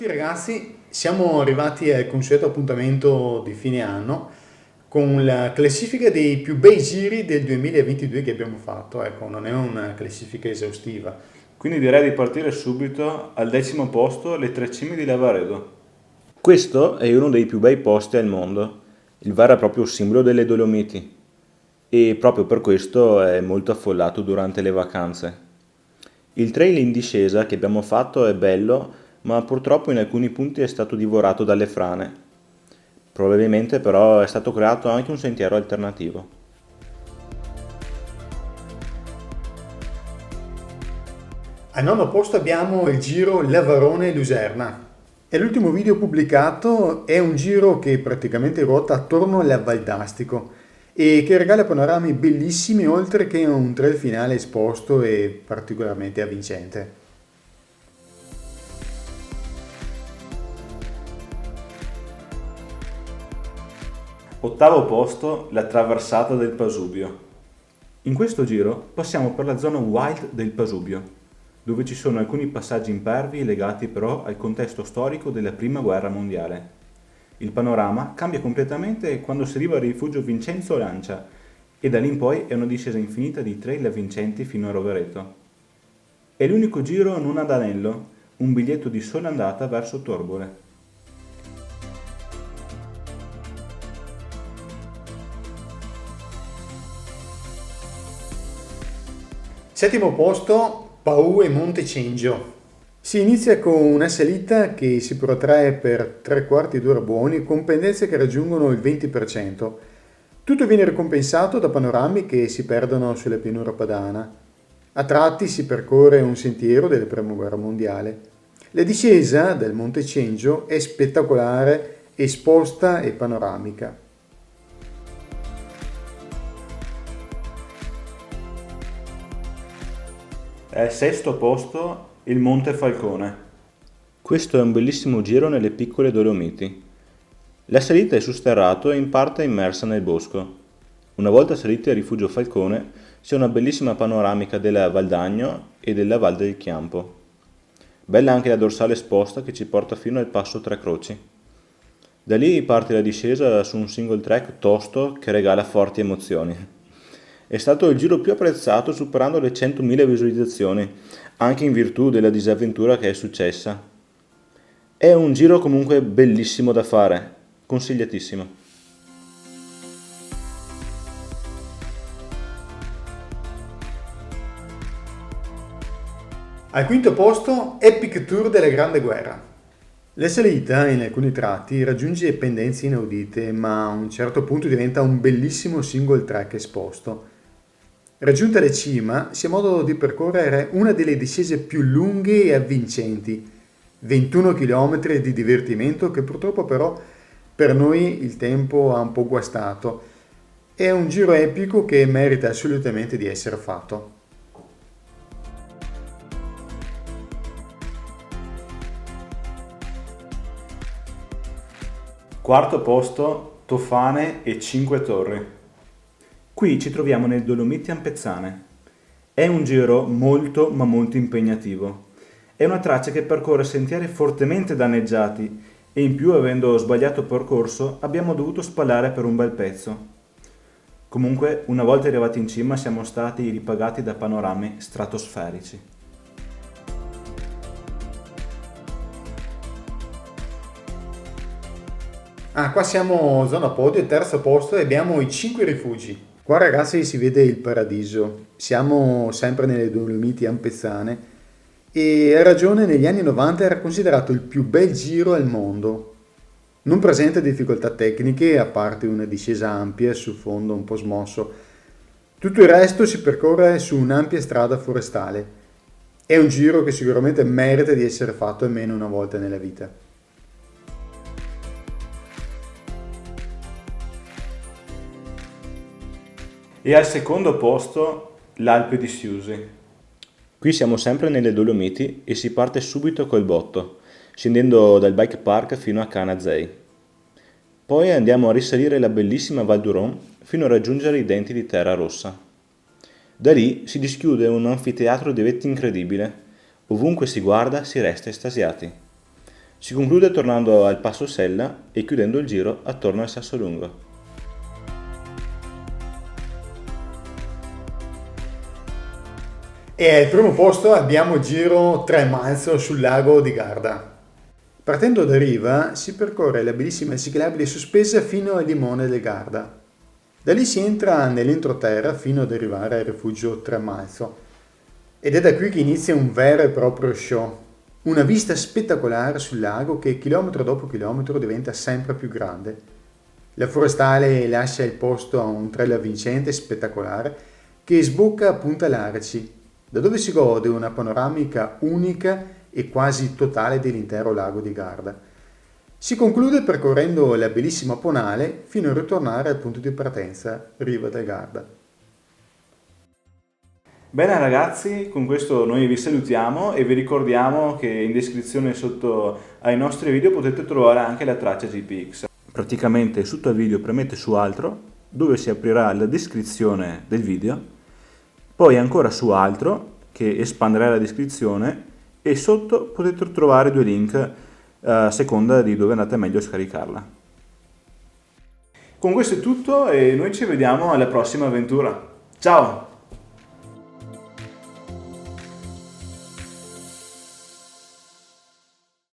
tutti ragazzi, siamo arrivati al consueto appuntamento di fine anno con la classifica dei più bei giri del 2022 che abbiamo fatto. Ecco, non è una classifica esaustiva. Quindi direi di partire subito al 10° posto, le Tre Cime di Lavaredo. Questo è uno dei più bei posti al mondo, il vero e proprio simbolo delle Dolomiti, e proprio per questo è molto affollato durante le vacanze. Il trail in discesa che abbiamo fatto è bello, ma purtroppo in alcuni punti è stato divorato dalle frane. Probabilmente però è stato creato anche un sentiero alternativo. Al nono posto abbiamo il giro Lavarone-Luserna. E l'ultimo video pubblicato è un giro che praticamente ruota attorno alla Valdastico e che regala panorami bellissimi oltre che un trail finale esposto e particolarmente avvincente. Ottavo posto, la traversata del Pasubio. In questo giro passiamo per la zona wild del Pasubio, dove ci sono alcuni passaggi impervi legati però al contesto storico della Prima Guerra Mondiale. Il panorama cambia completamente quando si arriva al rifugio Vincenzo Lancia e da lì in poi è una discesa infinita di trail avvincenti fino a Rovereto. È l'unico giro non ad anello, un biglietto di sola andata verso Torbole. Settimo posto, Pau e Monte Cengio. Si inizia con una salita che si protrae per 3/4 d'ora buoni con pendenze che raggiungono il 20%. Tutto viene ricompensato da panorami che si perdono sulla pianura padana. A tratti si percorre un sentiero della Prima Guerra Mondiale. La discesa del Monte Cengio è spettacolare, esposta e panoramica. Al 6° posto, il Monte Falcone. Questo è un bellissimo giro nelle piccole Dolomiti. La salita è su sterrato e in parte immersa nel bosco. Una volta saliti al rifugio Falcone, c'è una bellissima panoramica della Val d'Agno e della Val del Chiampo. Bella anche la dorsale esposta che ci porta fino al passo Tre Croci. Da lì parte la discesa su un single track tosto che regala forti emozioni. È stato il giro più apprezzato superando le 100.000 visualizzazioni, anche in virtù della disavventura che è successa. È un giro comunque bellissimo da fare, consigliatissimo. Al quinto posto, Epic Tour della Grande Guerra. La salita in alcuni tratti raggiunge pendenze inaudite, ma a un certo punto diventa un bellissimo single track esposto. Raggiunta la cima, si ha modo di percorrere una delle discese più lunghe e avvincenti, 21 km di divertimento che purtroppo però per noi il tempo ha un po' guastato. È un giro epico che merita assolutamente di essere fatto. Quarto posto, Tofane e Cinque Torri. Qui ci troviamo nel Dolomiti Ampezzane. È un giro molto ma molto impegnativo. È una traccia che percorre sentieri fortemente danneggiati e in più, avendo sbagliato percorso, abbiamo dovuto spallare per un bel pezzo. Comunque, una volta arrivati in cima siamo stati ripagati da panorami stratosferici. Qua siamo zona podio, terzo posto e abbiamo i 5 rifugi. Qua ragazzi si vede il paradiso, siamo sempre nelle Dolomiti Ampezzane e a ragione negli anni 90 era considerato il più bel giro al mondo. Non presenta difficoltà tecniche a parte una discesa ampia su fondo un po' smosso. Tutto il resto si percorre su un'ampia strada forestale. È un giro che sicuramente merita di essere fatto almeno una volta nella vita. E al secondo posto, l'Alpe di Siusi. Qui siamo sempre nelle Dolomiti e si parte subito col botto, scendendo dal bike park fino a Canazei. Poi andiamo a risalire la bellissima Val d'Uron fino a raggiungere i denti di Terra Rossa. Da lì si dischiude un anfiteatro di vette incredibile, ovunque si guarda si resta estasiati. Si conclude tornando al Passo Sella e chiudendo il giro attorno al Sassolungo. E al primo posto abbiamo il giro Tremalzo sul lago di Garda. Partendo da Riva si percorre la bellissima ciclabile sospesa fino al limone del Garda. Da lì si entra nell'entroterra fino ad arrivare al rifugio Tremalzo. Ed è da qui che inizia un vero e proprio show. Una vista spettacolare sul lago che chilometro dopo chilometro diventa sempre più grande. La forestale lascia il posto a un trail avvincente spettacolare che sbocca a Punta Laraci, da dove si gode una panoramica unica e quasi totale dell'intero lago di Garda. Si conclude percorrendo la bellissima Ponale fino a ritornare al punto di partenza, Riva del Garda. Bene ragazzi, con questo noi vi salutiamo e vi ricordiamo che in descrizione sotto ai nostri video potete trovare anche la traccia GPX. Praticamente sotto al video premete su altro, dove si aprirà la descrizione del video, poi ancora su altro che espanderà la descrizione e sotto potete trovare due link a seconda di dove andate meglio a scaricarla. Con questo è tutto e noi ci vediamo alla prossima avventura. Ciao!